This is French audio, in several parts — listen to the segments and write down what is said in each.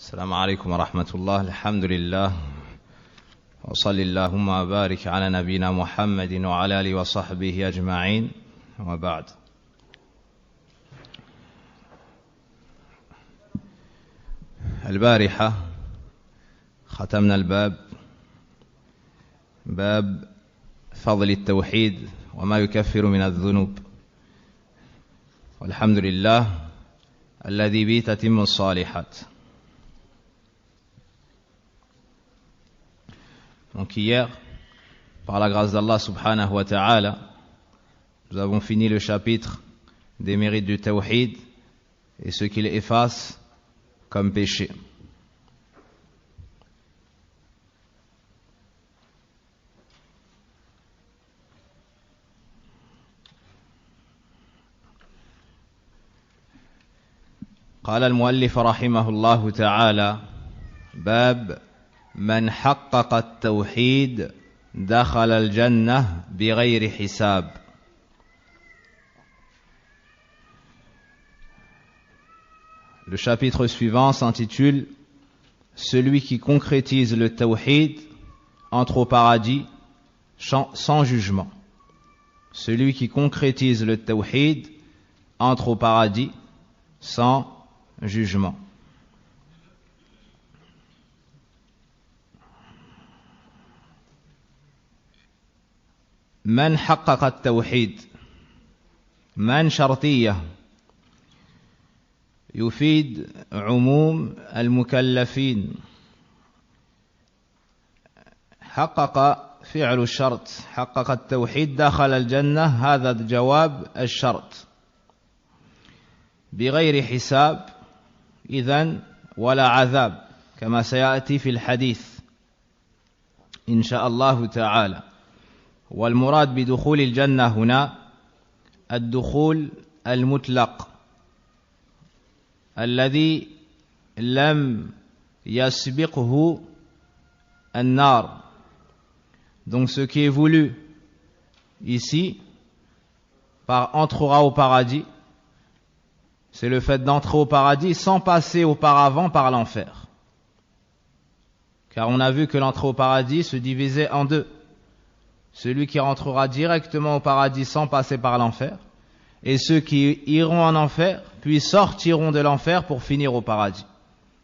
السلام عليكم ورحمة الله. الحمد لله وصلى اللهم وبارك على نبينا محمد وعلى آله وصحبه أجمعين وبعد. البارحة ختمنا باب فضل التوحيد وما يكفر من الذنوب، والحمد لله الذي به تتم الصالحات. Donc hier, par la grâce d'Allah subhanahu wa ta'ala, nous avons fini le chapitre des mérites du tawhid et ce qu'il efface comme péché. قال المؤلف رحمه الله تعالى: باب من حقق التوحيد دخل الجنة بغير حساب. Le chapitre suivant s'intitule Celui qui concrétise le tawhid entre au paradis sans jugement. Celui qui concrétise le tawhid entre au paradis sans jugement. من حقق التوحيد، من شرطية يفيد عموم المكلفين. حقق فعل الشرط، حقق التوحيد دخل الجنة، هذا جواب الشرط بغير حساب إذن ولا عذاب كما سيأتي في الحديث إن شاء الله تعالى. والمراد بدخول الجنة هنا الدخول المطلق الذي لم يسبقه النار. Donc ce qui est voulu ici par entrera au paradis, c'est le fait d'entrer au paradis sans passer auparavant par l'enfer. Car on a vu que l'entrée au paradis se divisait en deux. Celui qui rentrera directement au paradis sans passer par l'enfer, et ceux qui iront en enfer, puis sortiront de l'enfer pour finir au paradis.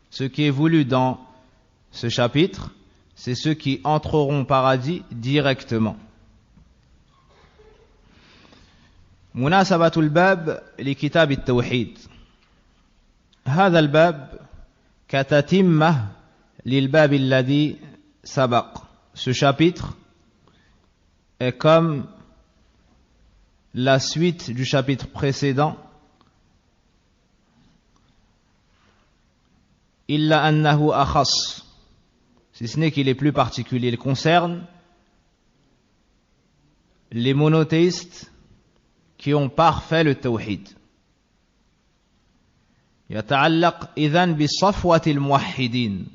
Ce qui est voulu dans ce chapitre, c'est ceux qui entreront au paradis directement. مناسبة الباب لكتاب التوحيد. هذا الباب كتتمة للباب الذي سبق. Ce chapitre est comme la suite du chapitre précédent, illa annahu akhas, si ce n'est qu'il est plus particulier. Il concerne les monothéistes qui ont parfait le tawhid. يتعلق إذن بصفوة الموحدين.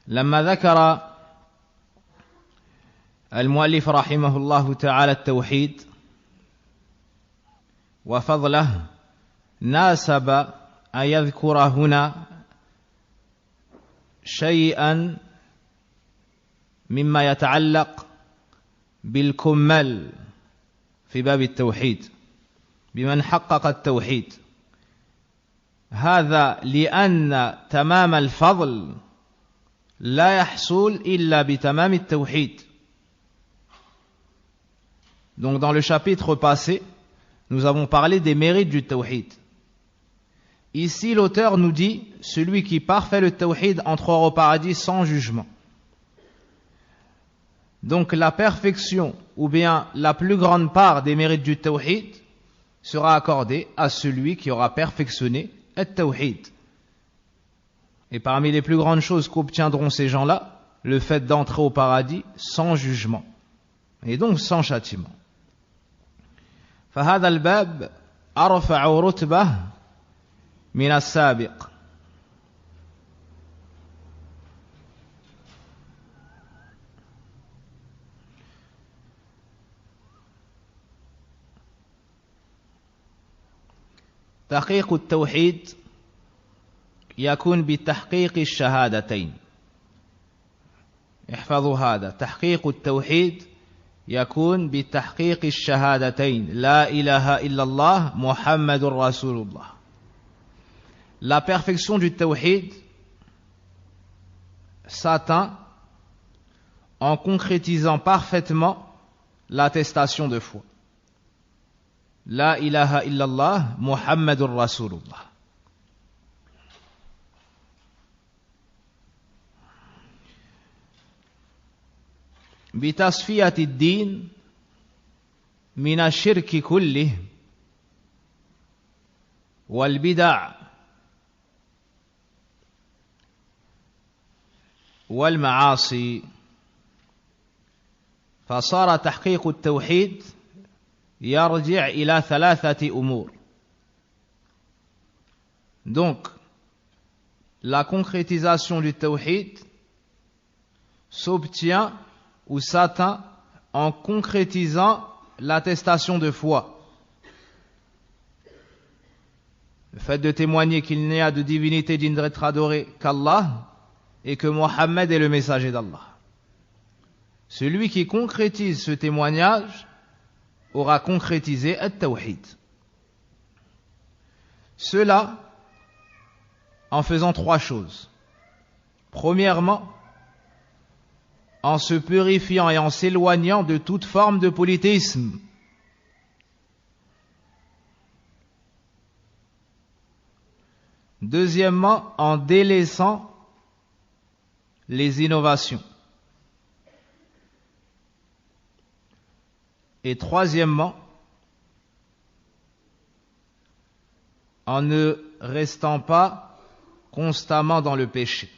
لما ذكر المؤلف رحمه الله تعالى التوحيد وفضله، ناسب أن يذكر هنا شيئا مما يتعلق بالكمال في باب التوحيد بمن حقق التوحيد. هذا لأن تمام الفضل لا يحصل إلا بتمام التوحيد. Donc dans le chapitre passé, nous avons parlé des mérites du tawhid. Ici, l'auteur nous dit, celui qui parfait le tawhid entrera au paradis sans jugement. Donc la perfection, ou bien la plus grande part des mérites du tawhid sera accordée à celui qui aura perfectionné le tawhid. Et parmi les plus grandes choses qu'obtiendront ces gens-là, le fait d'entrer au paradis sans jugement, et donc sans châtiment. فهذا الباب أرفع رتبة من السابق. تحقيق التوحيد يكون بتحقيق الشهادتين. احفظوا هذا، تحقيق التوحيد يكون بتحقيق الشهادتين لا إله إلا الله محمد رسول الله. La perfection du tawhid s'atteint en concrétisant parfaitement l'attestation de foi. La ilaha illallah Muhammadur Rasulullah. بتصفية الدين من الشرك كله والبدع والمعاصي، فصار تحقيق التوحيد يرجع إلى ثلاثة أمور. Donc, la concrétisation du tawhid s'obtient ou s'atteint en concrétisant l'attestation de foi. Le fait de témoigner qu'il n'y a de divinité digne d'être adorée qu'Allah et que Mohammed est le messager d'Allah. Celui qui concrétise ce témoignage aura concrétisé at-tawhid. Cela en faisant trois choses. Premièrement, en se purifiant et en s'éloignant de toute forme de polythéisme. Deuxièmement, en délaissant les innovations. Et troisièmement, en ne restant pas constamment dans le péché.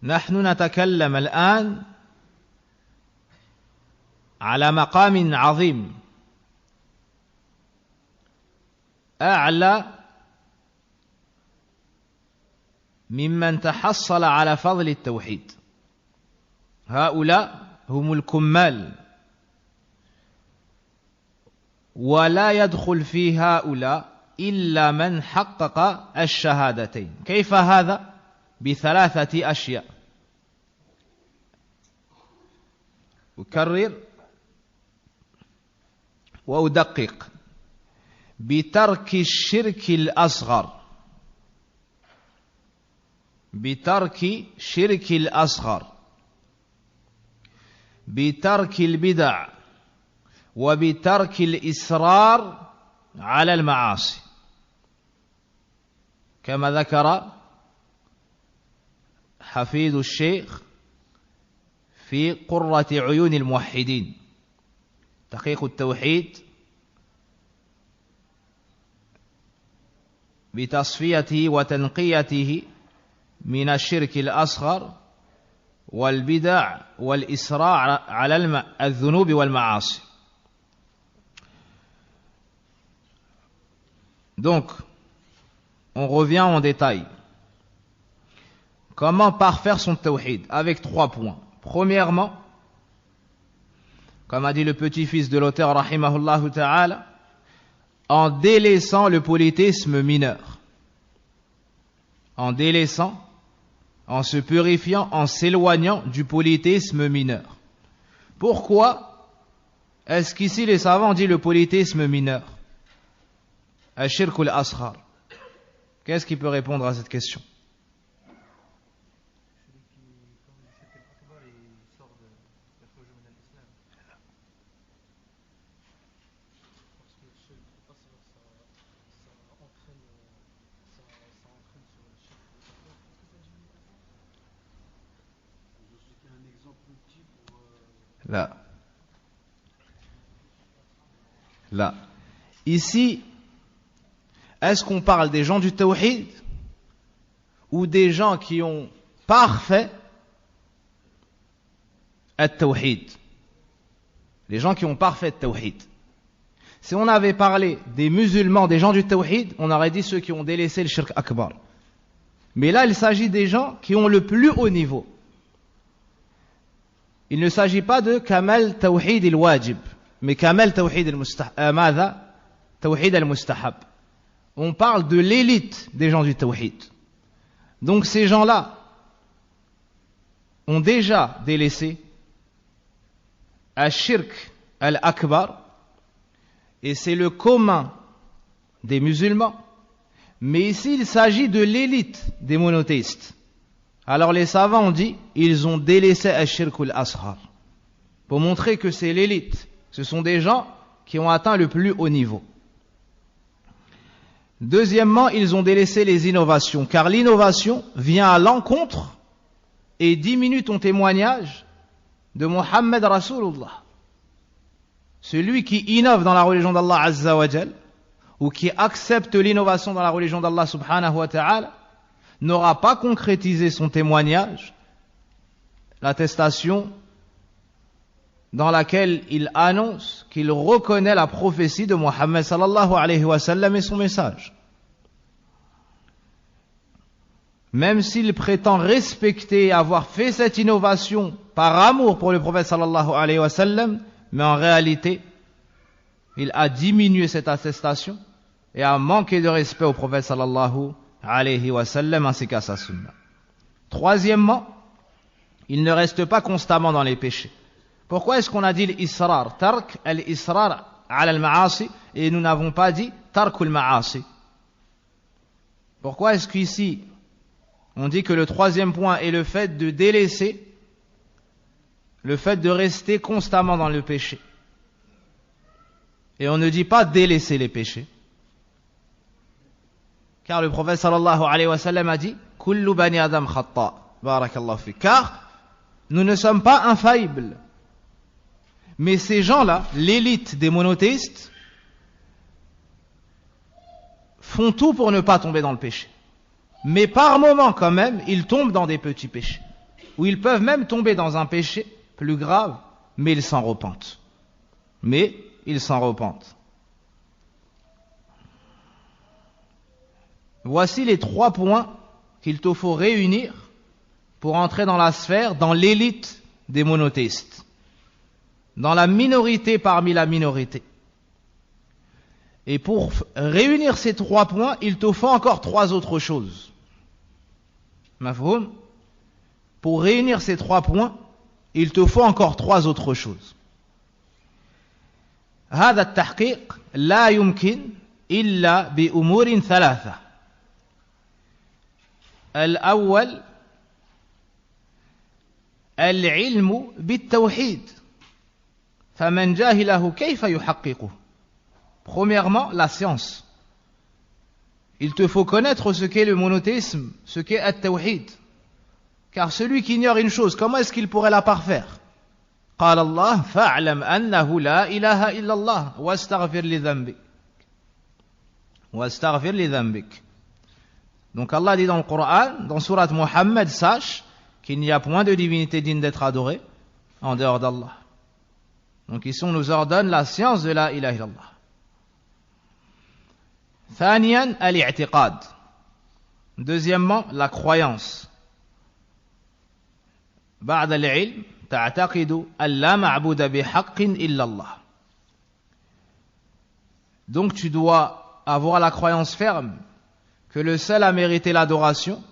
نحن نتكلم الآن على مقام عظيم أعلى ممن تحصل على فضل التوحيد. هؤلاء هم الكمال، ولا يدخل في هؤلاء إلا من حقق الشهادتين. كيف هذا؟ بثلاثة أشياء. أكرر وأدقق. بترك الشرك الأصغر، بترك شرك الأصغر، بترك البدع، وبترك الإصرار على المعاصي، كما ذكر حفيد الشيخ في قرة عيون الموحدين. تحقيق التوحيد بتصفيته وتنقيته من الشرك الأصغر والبدع والإسراع على الذنوب والمعاصي. Donc, on revient en détail. Comment parfaire son tawhid? Avec trois points. Premièrement, comme a dit le petit-fils de l'auteur, rahimahullah ta'ala, en délaissant le polythéisme mineur. En délaissant, en se purifiant, en s'éloignant du polythéisme mineur. Pourquoi est-ce qu'ici les savants disent le polythéisme mineur? Al-shirk al-asghar. Qu'est-ce qui peut répondre à cette question? Là. Là. Ici, est-ce qu'on parle des gens du tawhid ou des gens qui ont parfait at-tawhid? Les gens qui ont parfait at-tawhid. Si on avait parlé des musulmans, des gens du tawhid, on aurait dit ceux qui ont délaissé le shirk akbar. Mais là, il s'agit des gens qui ont le plus haut niveau. il ne s'agit pas de kamal tawhid al-wajib, mais kamal tawhid al-mustahab. On parle de l'élite des gens du tawhid. Donc ces gens-là ont déjà délaissé al-shirk al-akbar, et c'est le commun des musulmans. Mais ici, il s'agit de l'élite des monothéistes. Alors les savants ont dit, ils ont délaissé al-shirk al-ashar, pour montrer que c'est l'élite. Ce sont des gens qui ont atteint le plus haut niveau. Deuxièmement, ils ont délaissé les innovations, car l'innovation vient à l'encontre et diminue ton témoignage de Muhammad Rasulullah. Celui qui innove dans la religion d'Allah Azza wa Jal, ou qui accepte l'innovation dans la religion d'Allah subhanahu wa ta'ala, n'aura pas concrétisé son témoignage, l'attestation dans laquelle il annonce qu'il reconnaît la prophétie de Muhammad sallallahu alayhi wa sallam et son message. Même s'il prétend respecter et avoir fait cette innovation par amour pour le prophète sallallahu alayhi wa sallam, mais en réalité, il a diminué cette attestation et a manqué de respect au prophète sallallahu alayhi wa sallam ainsi qu'à sa sunna. Troisièmement, il ne reste pas constamment dans les péchés. Pourquoi est-ce qu'on a dit l'israr, tark al-israr ala al-ma'asi, et nous n'avons pas dit tark al-ma'asi? Pourquoi est-ce qu'ici on dit que le troisième point est le fait de délaisser, le fait de rester constamment dans le péché, et on ne dit pas délaisser les péchés? Car le prophète sallallahu alayhi wa sallam a dit kullu bani adam khata, barakallahu fi, car nous ne sommes pas infaillibles. Mais ces gens-là, l'élite des monothéistes, font tout pour ne pas tomber dans le péché. Mais par moments quand même, ils tombent dans des petits péchés, ou ils peuvent même tomber dans un péché plus grave, mais ils s'en repentent. Voici les 3 points qu'il te faut réunir pour entrer dans la sphère, dans l'élite des monothéistes, dans la minorité parmi la minorité. Et pour réunir ces 3 points, il te faut encore 3 autres choses. Mafhoum? Pour réunir ces 3 points, il te faut encore 3 autres choses. هذا التحقيق لا يمكن إلا بأمور 3. الأول العلم بالتوحيد فمن جاهله كيف يحققه. Premièrement, la science. Il te faut connaître ce qu'est le monothéisme, ce qu'est at-tawhid. Car celui qui ignore une chose, comment est-ce qu'il pourrait la parfaire? قال الله فاعلم أنه لا إله إلا الله واستغفر لذنبك. Donc Allah dit dans le Coran, dans sourate Muhammad, sache qu'il n'y a point de divinité digne d'être adorée en dehors d'Allah. Donc ici on nous ordonne la science de la ilaha illallah. ثانيا الاعتقاد. Deuxièmement, la croyance. بعد العلم تعتقد أن لا معبود بحق إلا الله. Donc tu dois avoir la croyance ferme que le seul à mériter l'adoration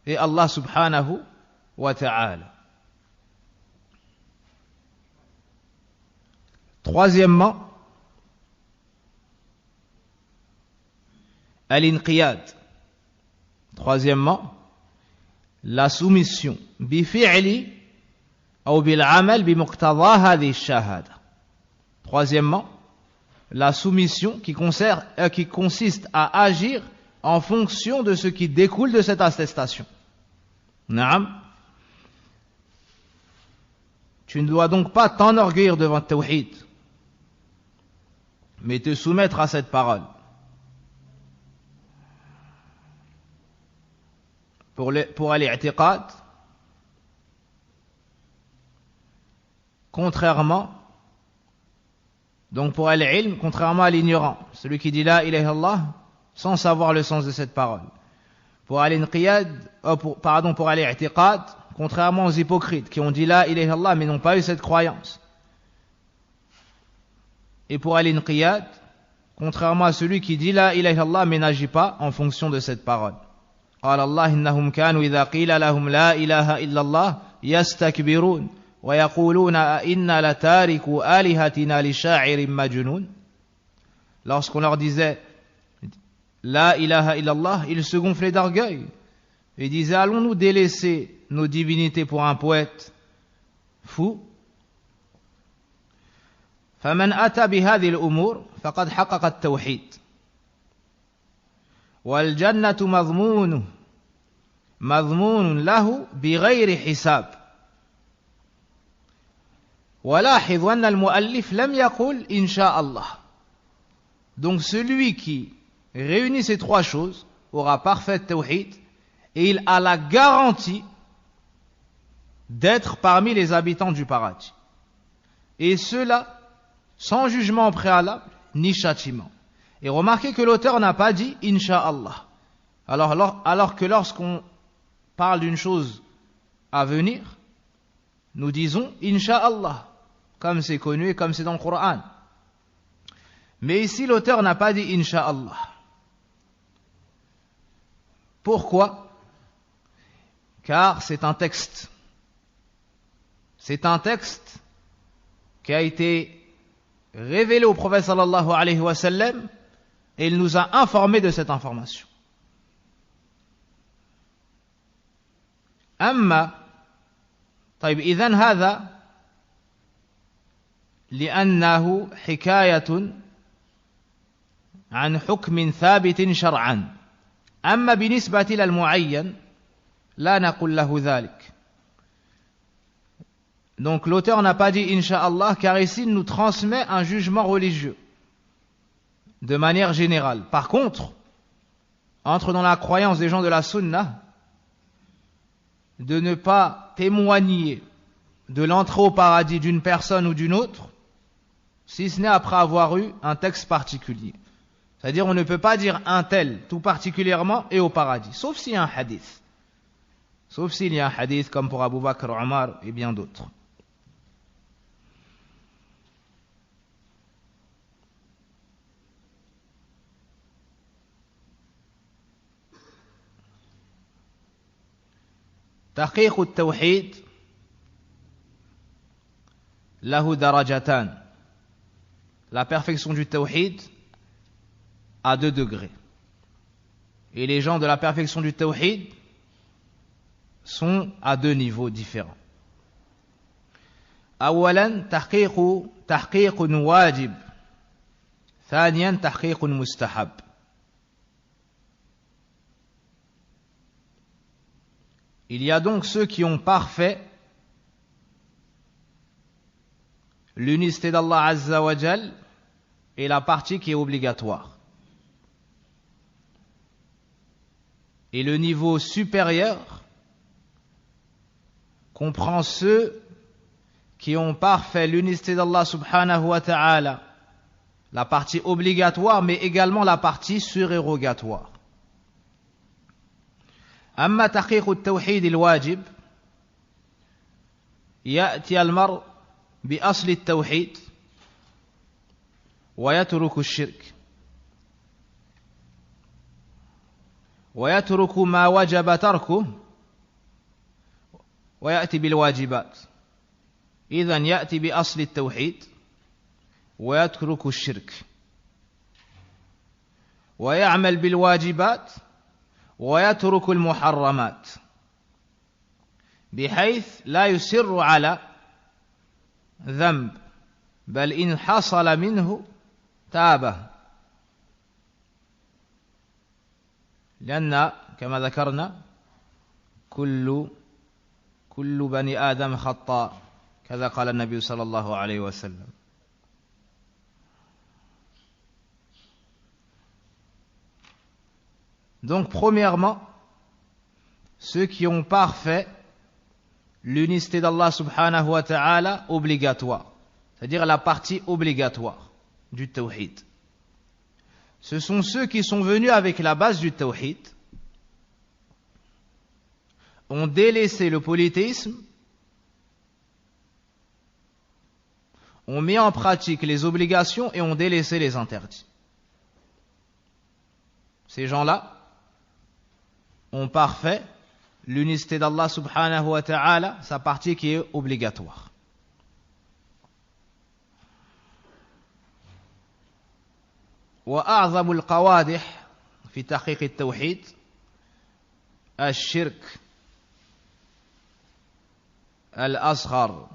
est Allah subhanahu wa ta'ala. Troisièmement, al-inqiyad. Troisièmement, la soumission. Bifi'li ou bil-amal bimuqtada hadhihi ash-shahada. Troisièmement, la soumission qui consiste à agir en fonction de ce qui découle de cette attestation. Naam. Tu ne dois donc pas t'enorgueillir devant le tawhid, mais te soumettre à cette parole. Pour al-i'tiqad, contrairement, donc pour al-ilm, contrairement à l'ignorant, celui qui dit la ilaha illallah sans savoir le sens de cette parole. Pour al-inqiyad, pour al-i'tiqad, contrairement aux hypocrites qui ont dit la ilaha illallah mais n'ont pas eu cette croyance. Et pour al-inqiyad, contrairement à celui qui dit la ilaha illallah mais n'agit pas en fonction de cette parole. قال الله إنهم كانوا إذا قيل لهم لا إله إلا الله يستكبرون ويقولون أئنا لتاركوا آلهتنا لشاعر مجنون. Lorsqu'on leur disait la ilaha illallah, ils se gonflaient d'orgueil et disaient allons-nous délaisser nos divinités pour un poète fou? فمن أتى بهذه الأمور فقد حقق التوحيد والجنة مضمون له بغير حساب. ولاحظ أن المؤلف لم يقل إن شاء الله. Donc celui qui réunit ces trois choses aura parfait tawhid et il a la garantie d'être parmi les habitants du paradis. Et cela sans jugement préalable ni châtiment. Et remarquez que l'auteur n'a pas dit Inch'Allah. Alors que lorsqu'on parle d'une chose à venir, nous disons Inch'Allah, comme c'est connu et comme c'est dans le Coran. Mais ici, l'auteur n'a pas dit Inch'Allah. Pourquoi? Car c'est un texte. C'est un texte qui a été révélé au prophète sallallahu alayhi wa sallam et il nous a informé de cette information. أما طيب إذن هذا لأنه حكاية عن حكم ثابت شرعا. أما بالنسبة إلى المعين لا نقول له ذلك. Donc l'auteur n'a pas dit Inch'Allah car ici il nous transmet un jugement religieux de manière générale. Par contre, entre dans la croyance des gens de la Sunna de ne pas témoigner de l'entrée au paradis d'une personne ou d'une autre, si ce n'est après avoir eu un texte particulier. C'est-à-dire on ne peut pas dire un tel tout particulièrement et au paradis, sauf s'il y a un hadith. Sauf s'il y a un hadith comme pour Abu Bakr, Omar et bien d'autres. تحقيق التوحيد له درجتان. La perfection du tawhid à 2 degrés. Et les gens de la perfection du tawhid sont à 2 niveaux différents. أولا تحقيق واجب. ثانيا تحقيق مستحب. Il y a donc ceux qui ont parfait l'unicité d'Allah Azza wa Jal et la partie qui est obligatoire. Et le niveau supérieur comprend ceux qui ont parfait l'unicité d'Allah subhanahu wa ta'ala, la partie obligatoire mais également la partie surérogatoire. أما تحقيق التوحيد الواجب يأتي المرء بأصل التوحيد ويترك الشرك ويترك ما وجب تركه ويأتي بالواجبات. إذن يأتي بأصل التوحيد ويترك الشرك ويعمل بالواجبات ويترك المحرمات بحيث لا يصر على ذنب بل إن حصل منه تاب. لأن كما ذكرنا كل بني آدم خطاء كذا قال النبي صلى الله عليه وسلم. Donc premièrement, ceux qui ont parfait l'unicité d'Allah subhanahu wa ta'ala obligatoire, c'est-à-dire la partie obligatoire du tawhid. Ce sont ceux qui sont venus avec la base du tawhid ont délaissé le polythéisme, ont mis en pratique les obligations et ont délaissé les interdits. Ces gens-là ont parfait l'unicité d'Allah subhanahu wa ta'ala, sa partie qui est obligatoire. وأعظم القوادح في تحقيق التوحيد الشرك الأصغر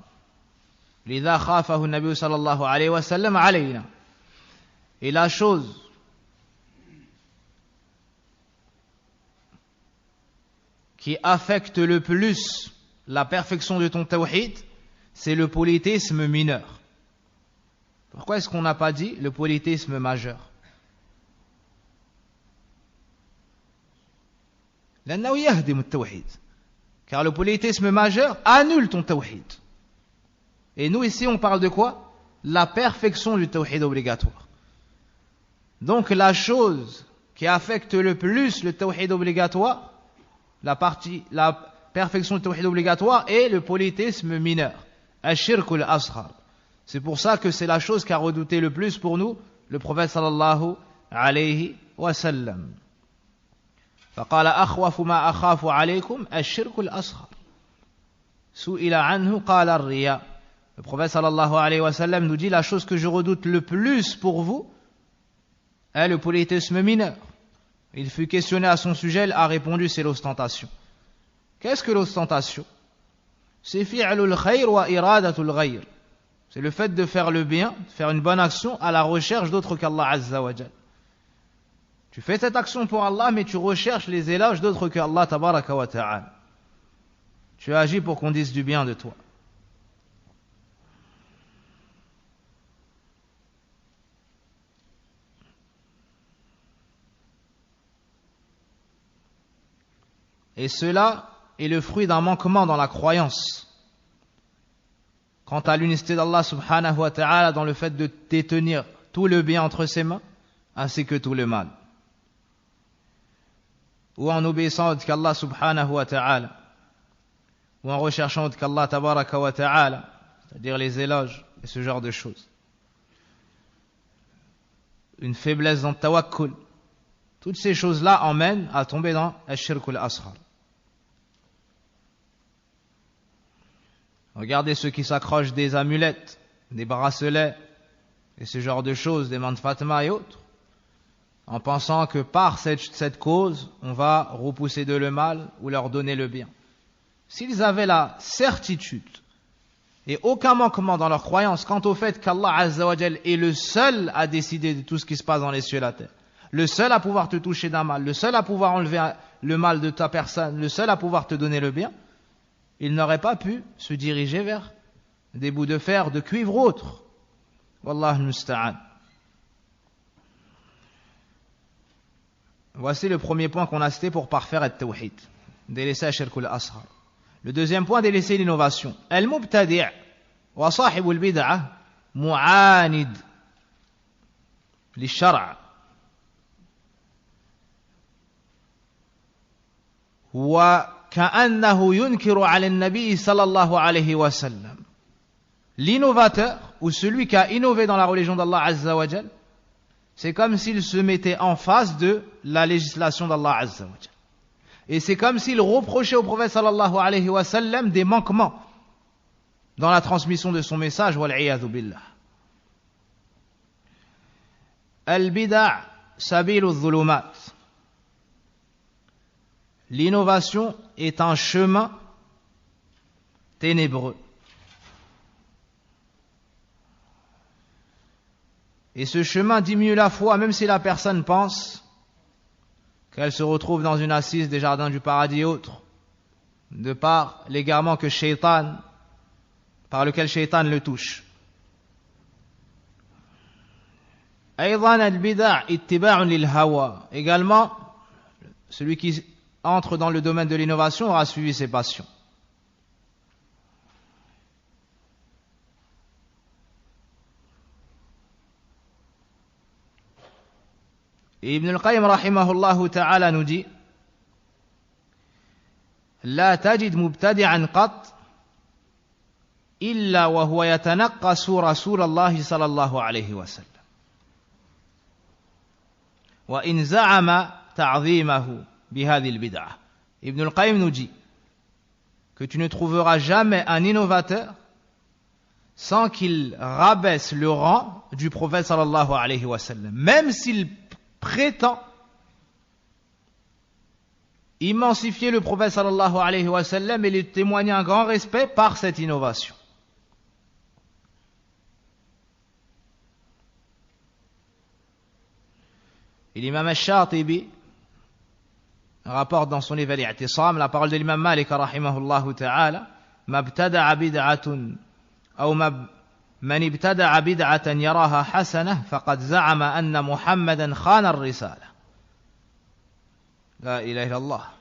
لذا خافه النبي صلى الله عليه وسلم علينا. Et la chose qui affecte le plus la perfection de ton tawhid, c'est le polythéisme mineur. Pourquoi est-ce qu'on n'a pas dit le polythéisme majeur? لأنه يهدم التوحيد. Car le polythéisme majeur annule ton tawhid. Et nous ici on parle de quoi? La perfection du tawhid obligatoire. Donc la chose qui affecte le plus le tawhid obligatoire, la perfection du tawhid obligatoire est le polythéisme mineur, al-shirk al-asghar. C'est pour ça que c'est la chose qu'a redouté le plus pour nous le prophète sallallahu alayhi wa sallam. فقال أخوف ما أخاف عليكم الشرك الأصغر سئل عنه قال الرياء. Le prophète sallallahu alayhi wa sallam nous dit la chose que je redoute le plus pour vous est le polythéisme mineur. Il fut questionné à son sujet, il a répondu c'est l'ostentation. Qu'est-ce que l'ostentation? C'est fi'lul khayr wa iradatul ghayr. C'est le fait de faire le bien, de faire une bonne action à la recherche d'autre qu'Allah azza wa jal. Tu fais cette action pour Allah, mais tu recherches les éloges d'autres que Allah tabaraka wa ta'ala. Tu agis pour qu'on dise du bien de toi. Et cela est le fruit d'un manquement dans la croyance quant à l'unicité d'Allah subhanahu wa ta'ala dans le fait de détenir tout le bien entre ses mains ainsi que tout le mal. Ou en obéissant autre qu'Allah subhanahu wa ta'ala, ou en recherchant autre qu'Allah tabaraka wa ta'ala, c'est-à-dire les éloges et ce genre de choses. Une faiblesse dans le tawakkul. Toutes ces choses-là emmènent à tomber dans al-shirk al-asghar. Regardez ceux qui s'accrochent des amulettes, des bracelets, et ce genre de choses, des mantes Fatma et autres, en pensant que par cette cause, on va repousser de le mal ou leur donner le bien. S'ils avaient la certitude et aucun manquement dans leur croyance quant au fait qu'Allah Azza wa Jal est le seul à décider de tout ce qui se passe dans les cieux et la terre, le seul à pouvoir te toucher d'un mal, le seul à pouvoir enlever le mal de ta personne, le seul à pouvoir te donner le bien, ils n'auraient pas pu se diriger vers des bouts de fer, de cuivre ou autre. Wallah musta'an. Voici le premier point qu'on a cité pour parfaire at-tawhid, délaisser al-shirk al-asghar. Le deuxième point, délaisser l'innovation. Al-mubtadi' wa sahib al-bid'ah mu'anid li-shar'a wa ka'annahu yunkiru 'ala an-nabi sallallahu alayhi wa sallam. L'innovateur ou celui qui a innové dans la religion d'Allah Azza wa Jal, c'est comme s'il se mettait en face de la législation d'Allah Azza wa Jal. Et c'est comme s'il reprochait au prophète sallallahu alayhi wa sallam des manquements dans la transmission de son message. Wal'iyadhu billah. Al-bida' sabilu dhulumat. L'innovation est un chemin ténébreux. Et ce chemin diminue la foi, même si la personne pense qu'elle se retrouve dans une assise des jardins du paradis et autres, de par l'égarement que Shaitan, par lequel Shaitan le touche. Également, celui qui entre dans le domaine de l'innovation aura suivi ses passions. Et Ibn al-Qayyim rahimahullah ta'ala nous dit لا تجد مبتدعا قط إلا وهو يتنقص رسول الله صلى الله عليه وسلم وإن زعم تعظيمه بهذه البدعة. Ibn al-Qayyim nous dit que tu ne trouveras jamais un innovateur sans qu'il rabaisse le rang du prophète sallallahu alayhi wa sallam, même s'il prétend immensifier le prophète sallallahu alayhi wa sallam et lui témoigner un grand respect par cette innovation. Et l'imam al-Shatibi rapporte dans son livre Al-I'tisam la parole de l'imam Malik rahimahullah ta'ala: mabtada'a bid'atun aw man ibtada'a bid'atan yaraha hasanah faqad za'ama anna Muhammadan khana ar-risala. La ilaha illallah.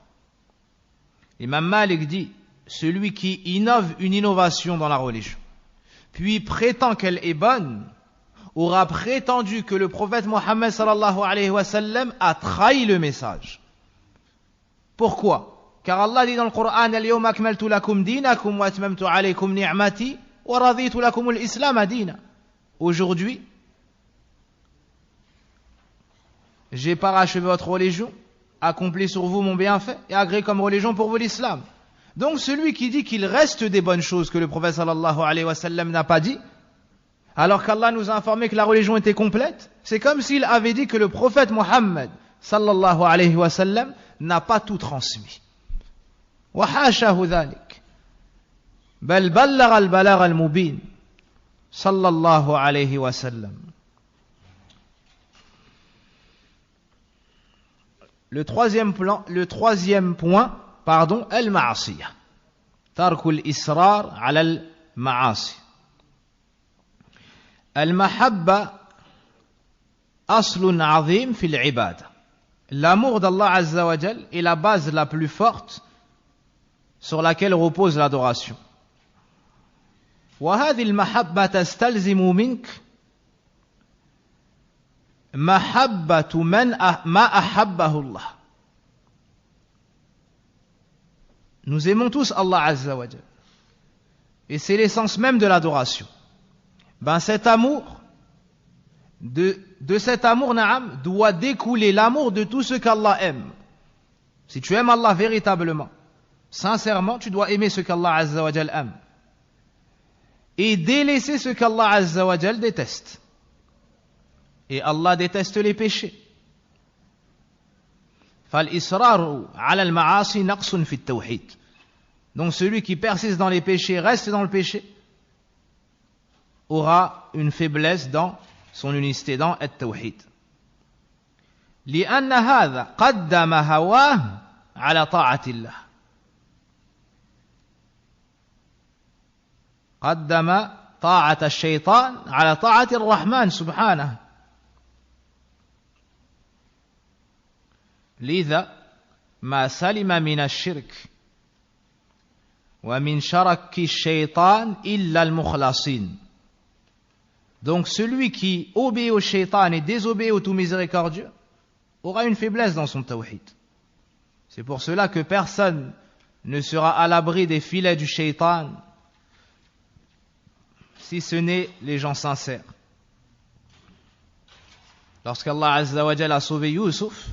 L'imam Malik dit: celui qui innove une innovation dans la religion puis prétend qu'elle est bonne aura prétendu que le prophète Mohammed sallallahu alayhi wa sallam a trahi le message. Pourquoi? Car Allah dit dans le Coran: Al-yawma akmaltu lakum dinakum wa atmamtu alaykum ni'mati wa raditu lakum al-islam dina. Aujourd'hui, j'ai parachevé votre religion, accompli sur vous mon bienfait et agréé comme religion pour vous l'islam. Donc celui qui dit qu'il reste des bonnes choses que le prophète sallallahu alayhi wa sallam n'a pas dit, alors qu'Allah nous a informé que la religion était complète, c'est comme s'il avait dit que le prophète Mohammed sallallahu alayhi wa sallam n'a pas tout transmis. Wa hashahu dhalik. Bal ballagha al-balagh al-mubin sallallahu alayhi wa sallam. Le troisième point, al-ma'asiyah. Tarkul israr ala al-ma'asi. Al-mahabba aslun azim fil ibada. L'amour d'Allah Azza wa Jal est la base la plus forte sur laquelle repose l'adoration. وهذه المحبة تستلزم منك محبة ما أحبه الله. Nous aimons tous Allah Azza wa Jal. Et c'est l'essence même de l'adoration. Cet amour, de cet amour, na'am, doit découler l'amour de tout ce qu'Allah aime. Si tu aimes Allah véritablement, sincèrement, tu dois aimer ce qu'Allah Azza wa Jal aime. Et délaisser ce qu'Allah Azza wa Jal déteste. Et Allah déteste les péchés. فالإصرار على المعاصي نقص في التوحيد. Donc celui qui persiste dans les péchés, reste dans le péché, aura une faiblesse dans son unicité, dans التوحيد. لأن هذا قدم هواه على طاعة الله. قدم طاعة الشيطان على طاعة الرحمن سبحانه. لذا ما سلم من الشرك ومن شرك الشيطان إلا المخلصين. Donc celui qui obéit au shaitan et désobéit au tout miséricordieux aura une faiblesse dans son tawhid. C'est pour cela que personne ne sera à l'abri des filets du shaitan si ce n'est les gens sincères. Lorsqu'Allah Azza wa Jalla a sauvé Youssouf,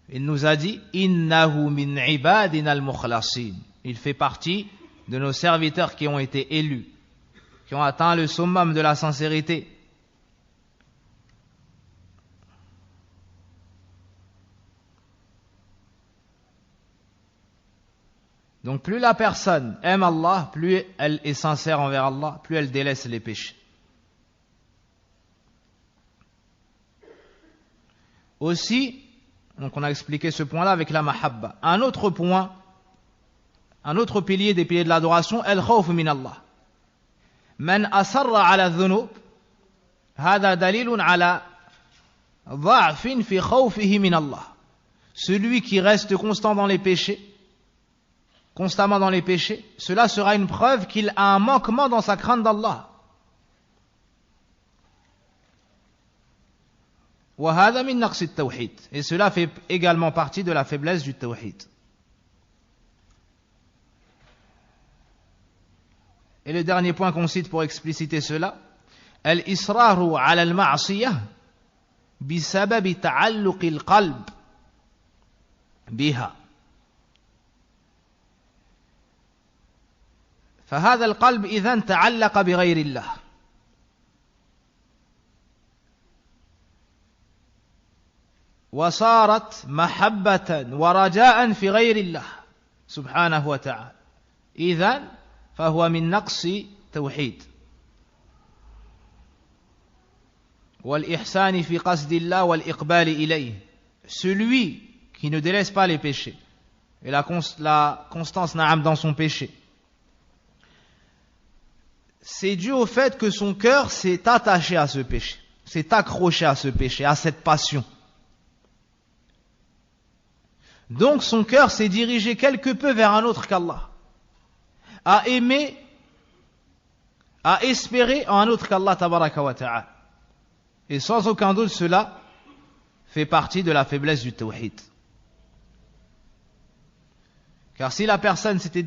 il nous a dit innahu min ibadina al-mukhlasin. Il fait partie de nos serviteurs qui ont été élus, qui ont atteint le summum de la sincérité. Donc plus la personne aime Allah, plus elle est sincère envers Allah, plus elle délaisse les péchés. Aussi, donc on a expliqué ce point-là avec la mahabba. Un autre point, un autre pilier des piliers de l'adoration, al-khawf min Allah. Man asarra ala dhunub, hada dalilun ala dha'fin fi khawfihi min Allah. Celui qui reste constant dans les péchés, constamment dans les péchés, cela sera une preuve qu'il a un manquement dans sa crainte d'Allah. وهذا من نقص التوحيد. Et cela fait également partie de la faiblesse du tawhid. Et le dernier point qu'on cite pour expliciter cela, al-israru ala al-ma'siyah bisabab ta'alluq al-qalb biha. فهذا القلب إذن تعلق بغير الله وصارت محبة ورجاء في غير الله سبحانه وتعالى إذن فهو من نقص توحيد والإحسان في قصد الله والإقبال إليه. Celui qui ne délaisse pas les péchés et la constance na'am dans son péché, c'est dû au fait que son cœur s'est attaché à ce péché, s'est accroché à ce péché, à cette passion. Donc son cœur s'est dirigé quelque peu vers un autre qu'Allah, à aimer, à espérer en un autre qu'Allah tabaraka wa ta'ala. Et sans aucun doute cela fait partie de la faiblesse du tawhid. Car si la personne s'était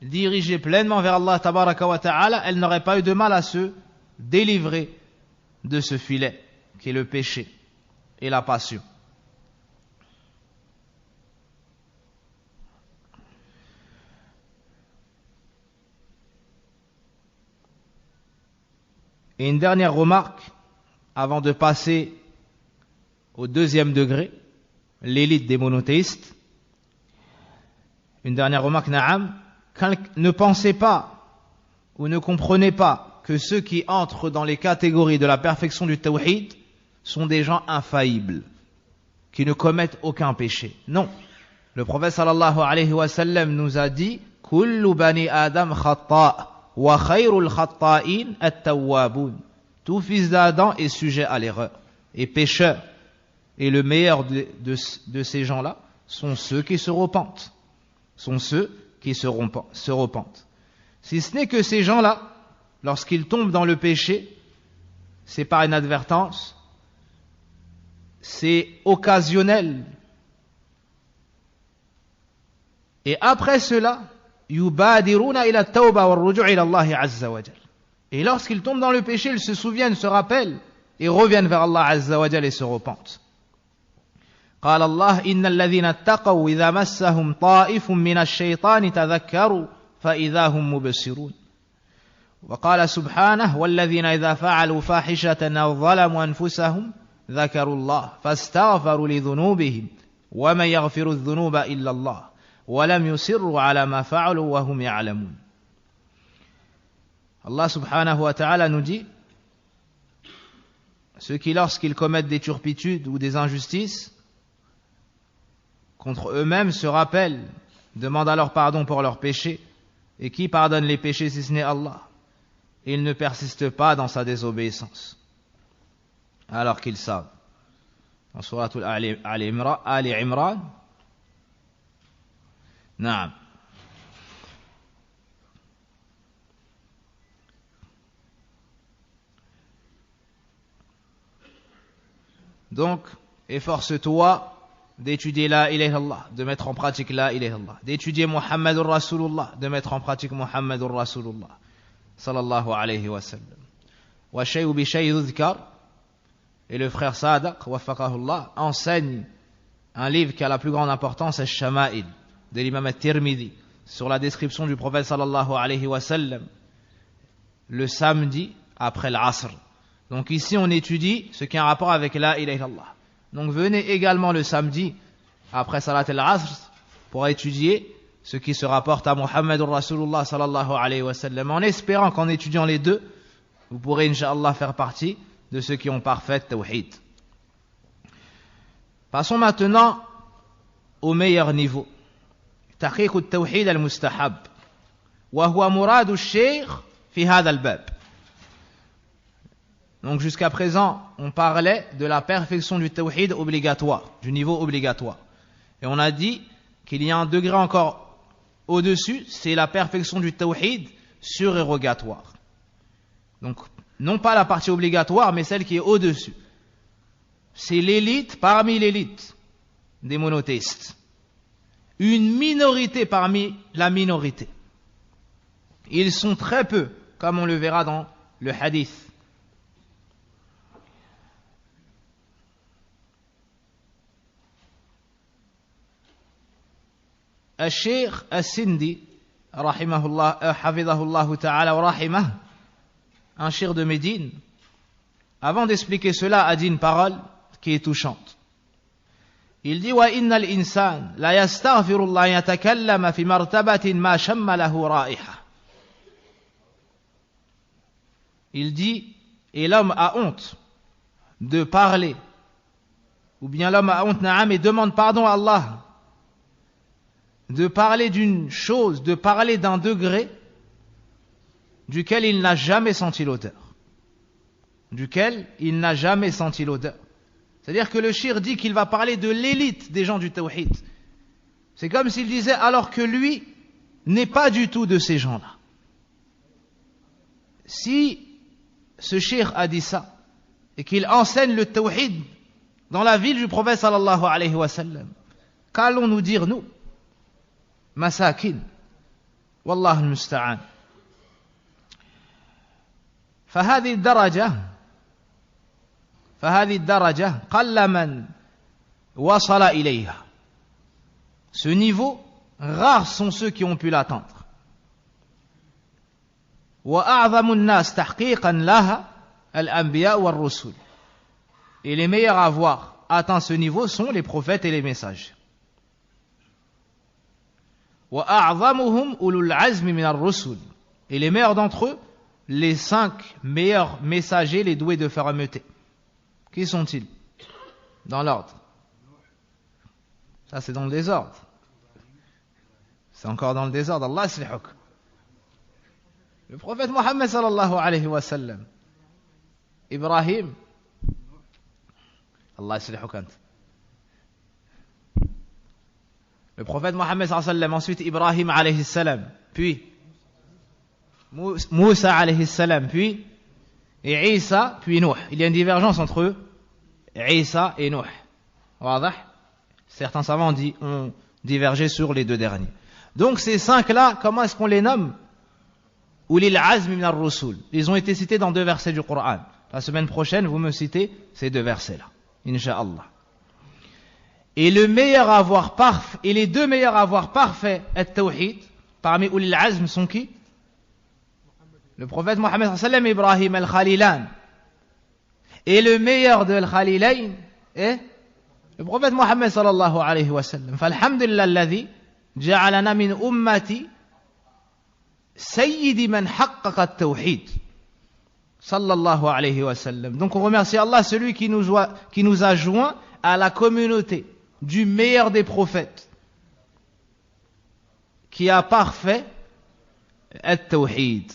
dirigée pleinement vers Allah tabaraka wa ta'ala, elle n'aurait pas eu de mal à se délivrer de ce filet qui est le péché et la passion. Et une dernière remarque avant de passer au deuxième degré, l'élite des monothéistes. Une dernière remarque, na'am. Ne pensez pas ou ne comprenez pas que ceux qui entrent dans les catégories de la perfection du tawhid sont des gens infaillibles, qui ne commettent aucun péché. Non. Le prophète sallallahu alayhi wa sallam nous a dit « Kullu bani Adam khata' wa khayrul khatta'in at-tawwabun » Tout fils d'Adam est sujet à l'erreur et pécheur. Et le meilleur de ces gens-là sont ceux qui se repentent. Sont ceux qui se repentent. Si ce n'est que ces gens-là, lorsqu'ils tombent dans le péché, c'est par inadvertance, c'est occasionnel. Et après cela, yubadiruna ila at-tawba war-ruju' ila Allah azza wa jalla. Et lorsqu'ils tombent dans le péché, ils se souviennent, se rappellent et reviennent vers Allah azza wa jalla et se repentent. قال الله إن الذين اتقوا إذا مسهم طائف من الشيطان تذكروا فإذا هم مبصرون. وقال سبحانه والذين إذا فعلوا فاحشة أو ظلموا أنفسهم ذكروا الله فاستغفروا لذنوبهم ومن يغفر الذنوب إلا الله ولم يصروا على ما فعلوا وهم يعلمون. Allah subhanahu wa ta'ala nous dit, ceux qui lorsqu'ils commettent des turpitudes ou des injustices contre eux-mêmes se rappellent, demandent alors pardon pour leurs péchés, et qui pardonne les péchés si ce n'est Allah? Et ils ne persistent pas dans sa désobéissance, alors qu'ils savent. Dans Sourate Ali Imran, Naam. Donc, efforce-toi d'étudier la ilaha illallah, de mettre en pratique la ilaha illallah, d'étudier Muhammadur Rasulullah, de mettre en pratique Muhammadur Rasulullah, sallallahu alayhi wa sallam. Wa shay'u bi shay' yudhkar, et le frère Sadaq, waffaqahullah, enseigne un livre qui a la plus grande importance, Al-Shama'il, de l'imam At-Tirmidhi, sur la description du prophète sallallahu alayhi wa sallam, le samedi après l'Asr. Donc ici on étudie ce qui a un rapport avec la ilaha illallah. Donc venez également le samedi après Salat al-Asr pour étudier ce qui se rapporte à Muhammadur Rasulullah sallallahu alayhi wa sallam, en espérant qu'en étudiant les deux, vous pourrez incha'Allah faire partie de ceux qui ont parfait tawhid. Passons maintenant au meilleur niveau. Tahqiq al-tawhid al-mustahab. Wa huwa murad al-shaykh fi hadha al-bab. Donc jusqu'à présent, on parlait de la perfection du tawhid obligatoire, du niveau obligatoire. Et on a dit qu'il y a un degré encore au-dessus, c'est la perfection du tawhid surérogatoire. Donc, non pas la partie obligatoire, mais celle qui est au-dessus. C'est l'élite parmi l'élite des monothéistes. Une minorité parmi la minorité. Ils sont très peu, comme on le verra dans le hadith. الشيخ السندي رحمه الله حفظه الله تعالى ورحمه, un cheikh de Médine, avant d'expliquer cela, a dit une parole qui est touchante. Il dit وَإِنَّ الْإِنسَانَ لَا يَسْتَغْفِرُ اللَّهَ يَتَكَلَّمَ فِي مَرْتَبَةٍ مَا شَمَّ لَهُ رَائِحَةً. Il dit, et l'homme a honte de parler, ou bien l'homme a honte, na'am, et demande pardon à Allah, de parler d'une chose, de parler d'un degré duquel il n'a jamais senti l'odeur. Duquel il n'a jamais senti l'odeur. C'est-à-dire que le shir dit qu'il va parler de l'élite des gens du tawhid. C'est comme s'il disait alors que lui n'est pas du tout de ces gens-là. Si ce shir a dit ça et qu'il enseigne le tawhid dans la ville du prophète sallallahu alayhi wa sallam, qu'allons-nous dire nous? Masakin. Wallahu al-musta'an. فهذه الدرجة قل من وصل إليها. Ce niveau, rares sont ceux qui ont pu l'atteindre. وأعظم الناس تحقيقا لها الأنبياء والرسل. Et les meilleurs à avoir atteint ce niveau sont les prophètes et les messagers. وأعظمهم أولو العزم من الرسل. Et les meilleurs d'entre eux, les 5 meilleurs messagers, les doués de fermeté. Qui sont-ils? Dans l'ordre. Ça, c'est dans le désordre. C'est encore dans le désordre. Allah yaslihuk. Le prophète Mohammed sallallahu alayhi wa sallam. Ibrahim. Allah yaslihuk ant. Le prophète Mohammed sallallahu alayhi wa sallam. Ensuite Ibrahim alayhi salam. Puis Moussa alayhi salam. Puis et Isa. Puis Nuh. Il y a une divergence entre eux. Isa et Nuh. Certains savants ont divergé sur les 2 derniers. Donc ces 5-là, comment est-ce qu'on les nomme? Ulil azm min ar-rusul. Ils ont été cités dans 2 versets du Coran. La semaine prochaine, vous me citez ces 2 versets-là. Inch'Allah. Et le meilleur à avoir parfait, et les 2 meilleurs à avoir parfait at-tawhid, parmi Ulil azm sont qui? Le prophète Mohammed sallallahu alayhi wa sallam, Ibrahim al-Khalilan. Et le meilleur de al-Khalilayn est le prophète Mohammed sallallahu alayhi wa sallam. Falhamdulillah alladhi ja'alana min ummati sayyidi man haqqaqa at-tawhid sallallahu alayhi wa sallam. Donc on remercie Allah, celui qui nous a joints à la communauté du meilleur des prophètes, qui a parfait at-tawhid.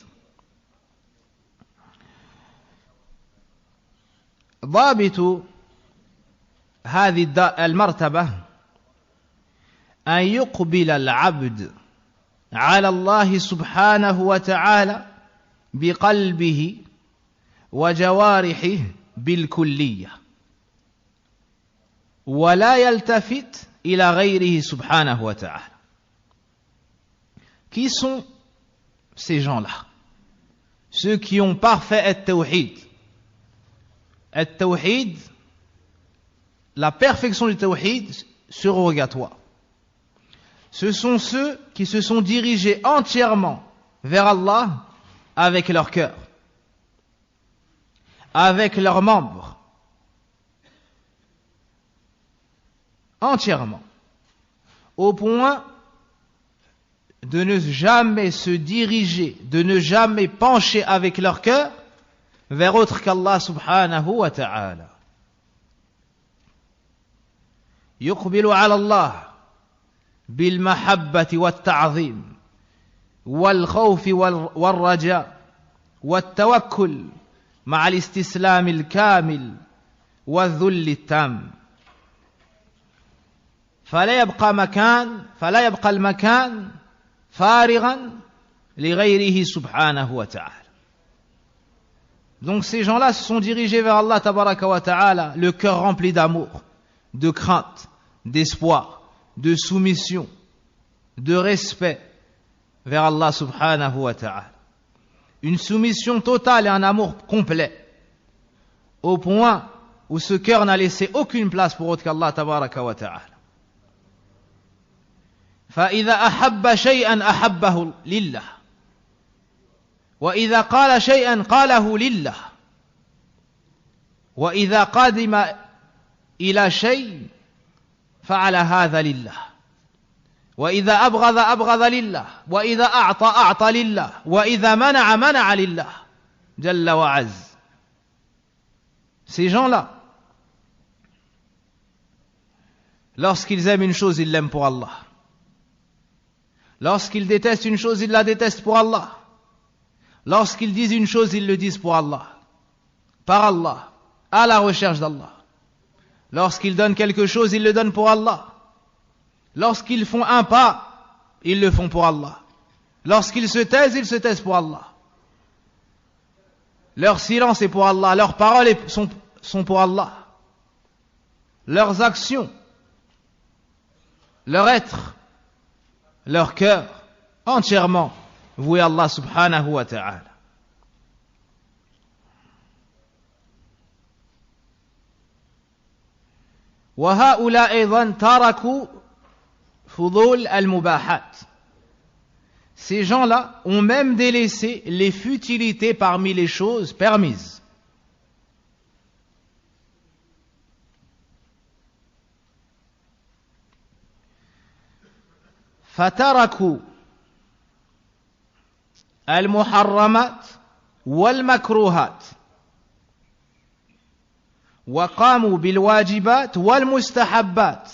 ضابط هذه المرتبة أن يقبل العبد على الله سبحانه وتعالى بقلبه وجوارحه بالكلية ولا يلتفت إلى غيره سبحانه وتعالى. Qui sont ces gens-là? Ceux qui ont parfait at-tawhid. At-tawhid, la perfection du tawhid surrogatoire. Ce sont ceux qui se sont dirigés entièrement vers Allah avec leur cœur, avec leurs membres, entièrement, au point de ne jamais se diriger, de ne jamais pencher avec leur cœur vers autre qu'Allah subhanahu wa ta'ala. يقبل على الله بالمحبة والتعظيم والخوف والرجاء والتوكل مع الاستسلام الكامل والذل التام. فلا يبقى المكان فارغا لغيره سبحانه وتعالى. Donc ces gens-là se sont dirigés vers Allah tabaraka wa ta'ala, le cœur rempli d'amour, de crainte, d'espoir, de soumission, de respect, vers Allah subhanahu wa ta'ala. Une soumission totale et un amour complet, au point où ce cœur n'a laissé aucune place pour autre qu'Allah tabaraka wa ta'ala. فإذا أحب شيئا أحبه لله وإذا قال شيئا قاله لله وإذا قادم إلى شيء فعل هذا لله وإذا أبغض لله وإذا أعطى لله وإذا منع لله جل وعز. Ces gens-là, lorsqu'ils aiment une chose, ils l'aiment pour Allah. Lorsqu'ils détestent une chose, ils la détestent pour Allah. Lorsqu'ils disent une chose, ils le disent pour Allah. Par Allah, à la recherche d'Allah. Lorsqu'ils donnent quelque chose, ils le donnent pour Allah. Lorsqu'ils font un pas, ils le font pour Allah. Lorsqu'ils se taisent, ils se taisent pour Allah. Leur silence est pour Allah, leurs paroles sont pour Allah. Leurs actions, leur être, leur cœur, entièrement voué à Allah subhanahu wa ta'ala. وهؤلاء أيضا تركوا فضول المباحات. Ces gens-là ont même délaissé les futilités parmi les choses permises. فتركوا المحرمات والمكروهات وقاموا بالواجبات والمستحبات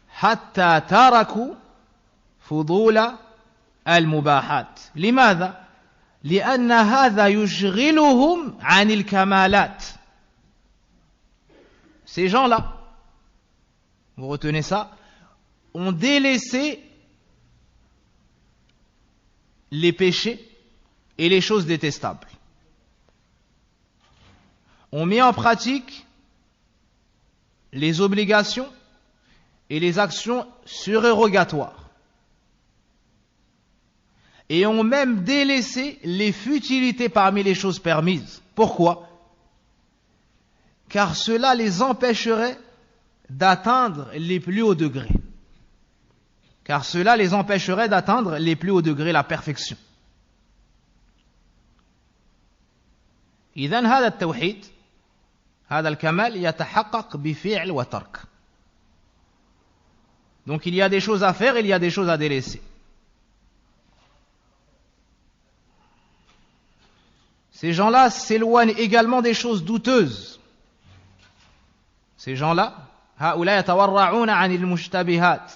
حتى تركوا فضول المباحات. لماذا؟ لأن هذا يشغلهم عن الكمالات. Ces gens-là, vous retenez ça, ont délaissé les péchés et les choses détestables. Ont mis en pratique les obligations et les actions surérogatoires. Et ont même délaissé les futilités parmi les choses permises. Pourquoi? Car cela les empêcherait d'atteindre les plus hauts degrés. Car cela les empêcherait d'atteindre les plus hauts degrés, la perfection. إذن هذا التوحيد هذا الكمال يتحقق بفعل وترك. Donc il y a des choses à faire, il y a des choses à délaisser. Ces gens-là s'éloignent également des choses douteuses. Ces gens-là, هؤلاء يتورعون عن المشتبهات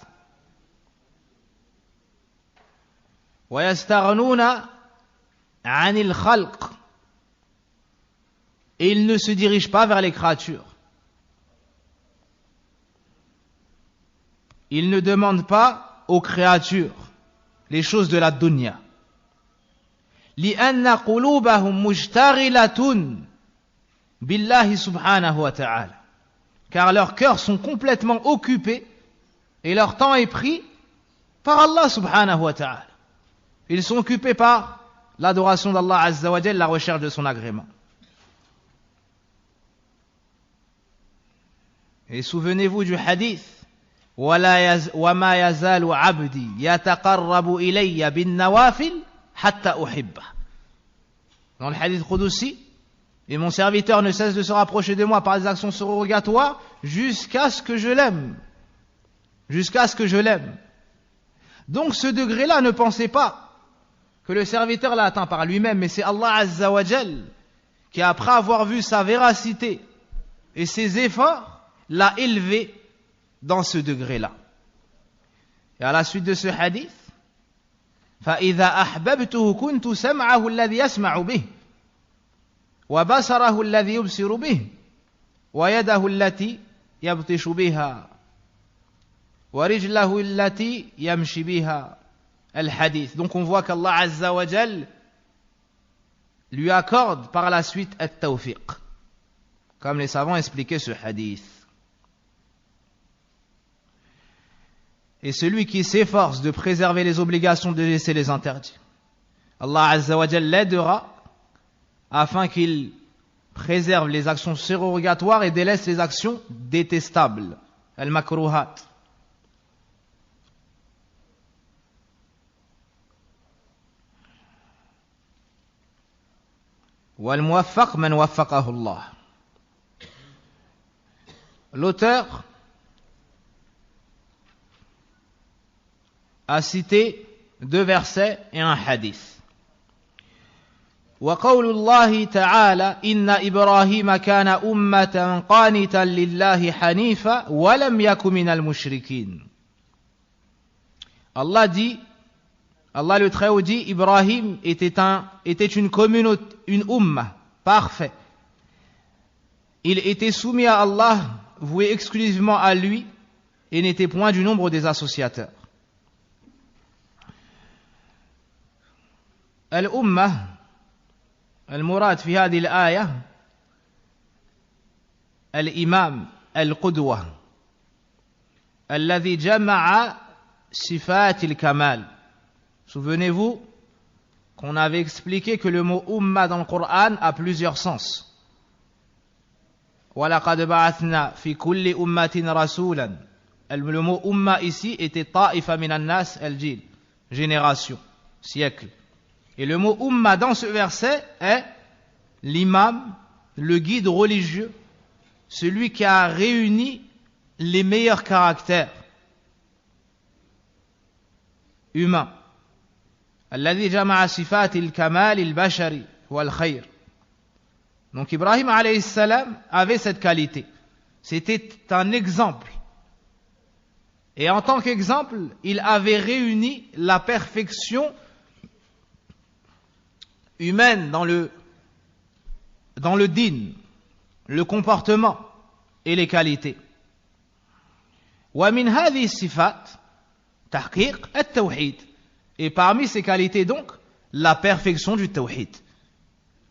ويستغنون عن الخلق. Et ils ne se dirigent pas vers les créatures. Ils ne demandent pas aux créatures les choses de la dunya. لأن قلوبهم مشتغلة بالله سبحانه وتعالى. Car leurs cœurs sont complètement occupés et leur temps est pris par Allah subhanahu wa ta'ala. Ils sont occupés par l'adoration d'Allah azza wa jalla, la recherche de son agrément. Et souvenez-vous du hadith وَمَا يَزَالُ عَبْدِي يَتَقَرَّبُ إِلَيَّ بِالنَّوَافِلِ حَتَّى أُحِبَّهُ. Dans le hadith Qudusi, et mon serviteur ne cesse de se rapprocher de moi par des actions surrogatoires jusqu'à ce que je l'aime. Jusqu'à ce que je l'aime. Donc ce degré-là, ne pensez pas que le serviteur l'a atteint par lui-même, mais c'est Allah Azza wa Jal qui, après avoir vu sa véracité et ses efforts, l'a élevé dans ce degré-là. Et à la suite de ce hadith, فَإِذَا أَحْبَبْتُهُ كُنْتُ سَمْعَهُ الَّذِي يَسْمَعُ بِهِ وبصره الذي يبصر به ويده التي يبطش بها ورجله التي يمشي بها. الحديث. Donc on voit qu'Allah Azza wa Jal lui accorde par la suite at-tawfiq, comme les savants expliquaient ce hadith. et celui qui s'efforce de préserver les obligations, de laisser les interdits. Allah Azza wa Jalla l'aidera afin qu'il préserve les actions surrogatoires et délaisse les actions détestables, al-makruhat. Wal-muwaffaq man waffaqahu Allah. L'auteur a cité 2 versets et un hadith. وقول الله تعالى إن إبراهيم كان أمة قانتا لله حنيفا ولم يكن من المشركين. Allah dit, Allah le Très-Haut dit, Ibrahim était une communauté, une umma, parfait. Il était soumis à Allah, voué exclusivement à lui, et n'était point du nombre des associateurs. Al-umma, المراد في هذه الآية الإمام القدوة الذي جمع صفات الكمال. Souvenez-vous qu'on avait expliqué que le mot umma dans le Coran a plusieurs sens. وَلَقَدْ بَعَثْنَا فِي كُلِّ أُمَّةٍ رَسُولًا. Le mot umma ici était ta'ifa min an-nas al-jil, génération, siècle. Et le mot umma dans ce verset est l'imam, le guide religieux, celui qui a réuni les meilleurs caractères humains. الذي جمع صفات الكمال البشري والخير. Donc Ibrahim alayhi salam avait cette qualité. C'était un exemple. Et en tant qu'exemple, il avait réuni la perfection humaine dans le din, le comportement et les qualités. ومن هذه الصفات تحقيق التوحيد. Et parmi ces qualités donc, la perfection du tawhid.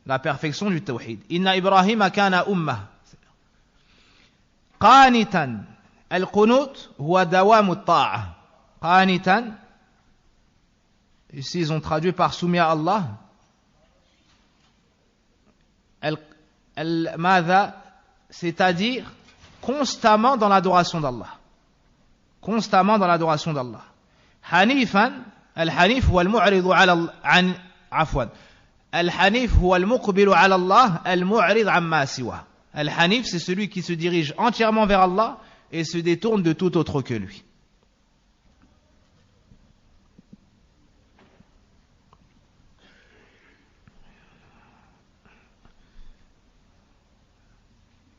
La perfection du tawhid. Inna Ibrahima kana ummah. قانتا. القنوت هو دوام الطاعة. قانتا. Ici ils ont traduit par soumis à Allah. ماذا, c'est-à-dire constamment dans l'adoration d'Allah. Constamment dans l'adoration d'Allah. حنيفا. الحنيف هو المعرض عن عفوا الحنيف هو المقبل على الله المعرض عما سواه. الحنيف c'est celui qui se dirige entièrement vers Allah et se détourne de tout autre que lui.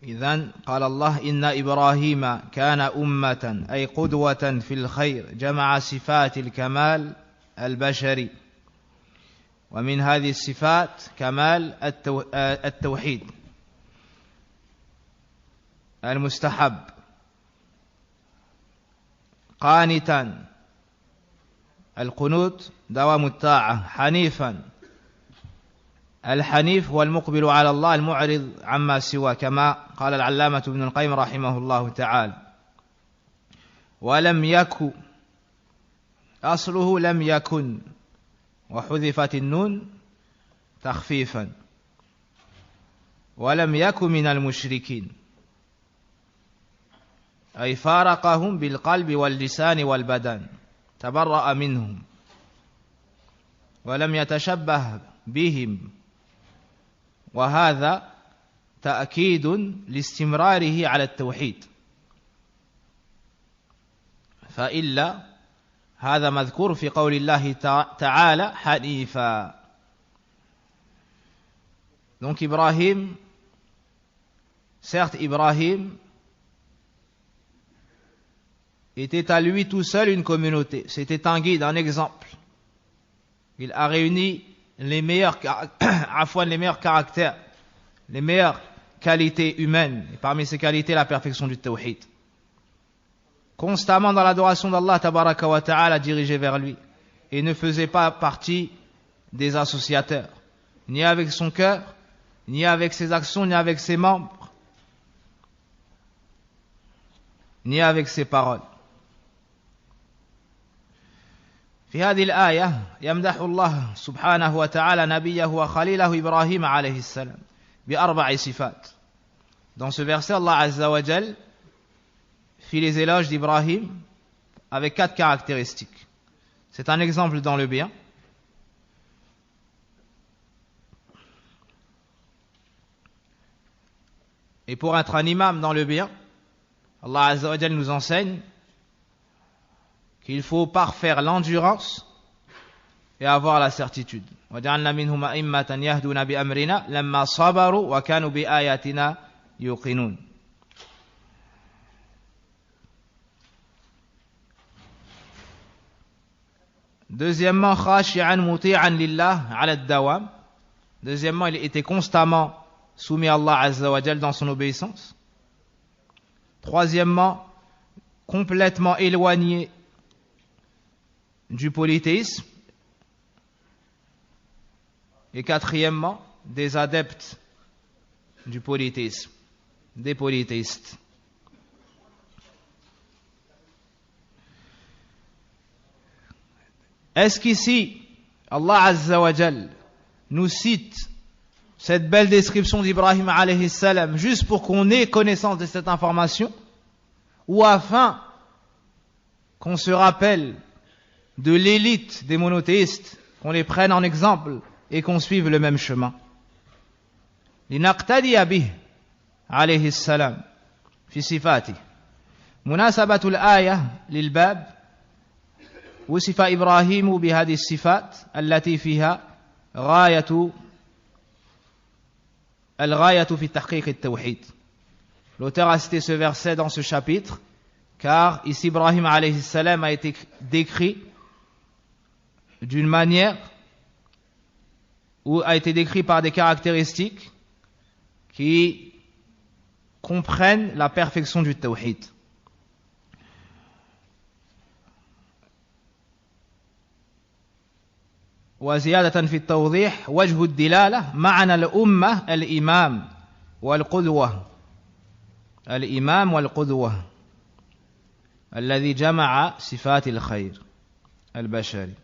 إذن قال الله إن إبراهيم كان أمة أي قدوة في الخير جمع صفات الكمال البشري ومن هذه الصفات كمال التوحيد المستحب. قانتا. القنوت دوام الطاعة. حنيفا. الحنيف هو المقبل على الله المعرض عما سواه كما قال العلامة ابن القيم رحمه الله تعالى. ولم يكن أصله لم يكن وحذفت النون تخفيفا ولم يكن من المشركين أي فارقهم بالقلب واللسان والبدن تبرأ منهم ولم يتشبه بهم وهذا تأكيد لاستمراره على التوحيد فإلا هذا مذكور في قول الله تعالى حنيفا. Donc Ibrahim, certes Ibrahim était à lui tout seul une communauté, c'était un guide, un exemple. Il a réuni les meilleurs caractères, les meilleures qualités humaines, et parmi ces qualités la perfection du tawhid. Constamment dans l'adoration d'Allah tabaraka wa ta'ala dirigé vers lui, et ne faisait pas partie des associateurs, ni avec son cœur, ni avec ses actions, ni avec ses membres, ni avec ses paroles. في هذه الآية يمدح الله سبحانه وتعالى نبيه وخليله إبراهيم عليه السلام بأربع صفات. Dans ce verset, Allah Azza wa Jal fit les éloges d'Ibrahim avec 4 caractéristiques. C'est un exemple dans le bien. Et pour être un imam dans le bien, Allah Azza wa Jal nous enseigne qu'il faut parfaire l'endurance et avoir la certitude. وَجَعَلْنَا مِنْهُمْ أَئِمَّةً يَهْدُونَ بِأَمْرِنَا لَمَّا صَبَرُوا وَكَانُوا بِآيَاتِنَا يُوقِنُونَ. Deuxièmement, خَاشِعًا مُطِيعًا لِلَّهِ عَلَى الدَّوَامِ. Deuxièmement, il était constamment soumis à Allah Azza wa Jal dans son obéissance. Troisièmement, complètement éloigné du polythéisme. Et quatrièmement, des adeptes du polythéisme, des polythéistes. Est-ce qu'ici, Allah Azza wa Jal nous cite cette belle description d'Ibrahim alayhi salam juste pour qu'on ait connaissance de cette information, ou afin qu'on se rappelle de l'élite des monothéistes, qu'on les prenne en exemple et qu'on suive le même chemin? لنقتدي به عليه السلام في صفاته. مناسبة الآية للباب: وصف إبراهيم بهذه الصفات التي فيها الغاية في تحقيق التوحيد. L'auteur a cité ce verset dans ce chapitre car ici Ibrahim alayhi salam a été décrit d'une manière ou a été décrit par des caractéristiques qui comprennent la perfection du tawhid. وزيادة في التوضيح: وجه الدلالة معنى الأمة الإمام والقدوة الذي جمع صفات الخير البشري.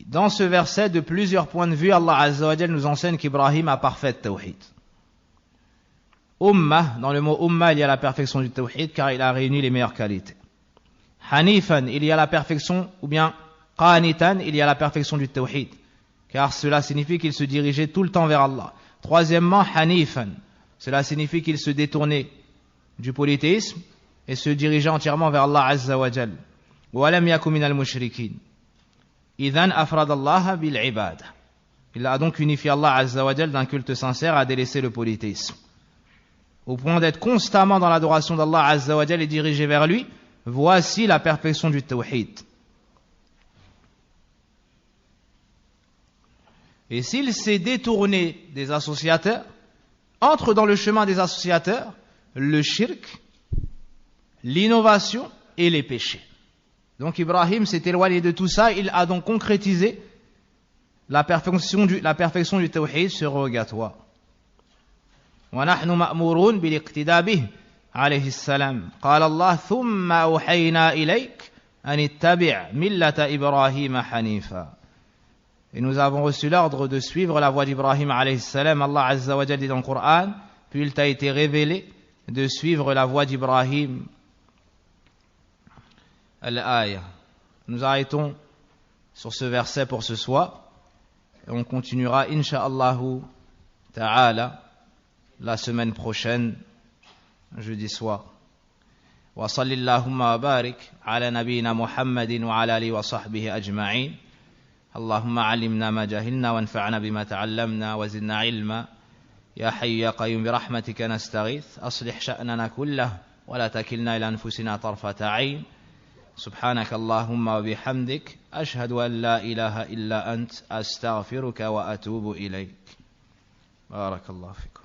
Dans ce verset, de plusieurs points de vue, Allah Azza wa Jal nous enseigne qu'Ibrahim a parfait tawhid. Ummah, dans le mot Ummah, il y a la perfection du tawhid car il a réuni les meilleures qualités. Hanifan, il y a la perfection, ou bien Qanitan, il y a la perfection du tawhid car cela signifie qu'il se dirigeait tout le temps vers Allah. Troisièmement, Hanifan, cela signifie qu'il se détournait du polythéisme et se dirigeait entièrement vers Allah Azza wa Jal. Walam yaku minal mushrikin. Idhan afrad Allah bil ibada. Il a donc unifié Allah Azza wa Jal d'un culte sincère à délaisser le polythéisme. Au point d'être constamment dans l'adoration d'Allah Azza wa Jal et dirigé vers lui, voici la perfection du tawhid. Et s'il s'est détourné des associateurs, entre dans le chemin des associateurs le shirk, l'innovation et les péchés. Donc Ibrahim s'est éloigné de tout ça, il a donc concrétisé la perfection du tawhid surrogatoire. ونحن مأمورون بالاقتداء به عليه السلام. قال الله: ثم أوحينا إليك أن اتبع ملة إبراهيم حنيفا. Et nous avons reçu l'ordre de suivre la voie d'Ibrahim alayhi salam. Allah Azza wa Jal dit dans le Coran: puis il t'a été révélé de suivre la voie d'Ibrahim. Al-Aya. Nous arrêtons sur ce verset pour ce soir et on continuera insha'Allah ta'ala la semaine prochaine, jeudi soir. Wa sallillahumma wa barik ala nabiyyina Muhammadin wa ala alihi wa sahbihi ajma'in. Allahumma alimna ma jahilna wa anfa'na bima ta'allamna wa zidna ilma. Ya hayyu ya qayyum bi rahmatika nastaghith. Aslih sha'nana kullahu wa la takilna ila anfusina tarfata 'ayn. سبحانك اللهم وبحمدك أشهد أن لا إله إلا أنت أستغفرك وأتوب إليك. بارك الله فيكم.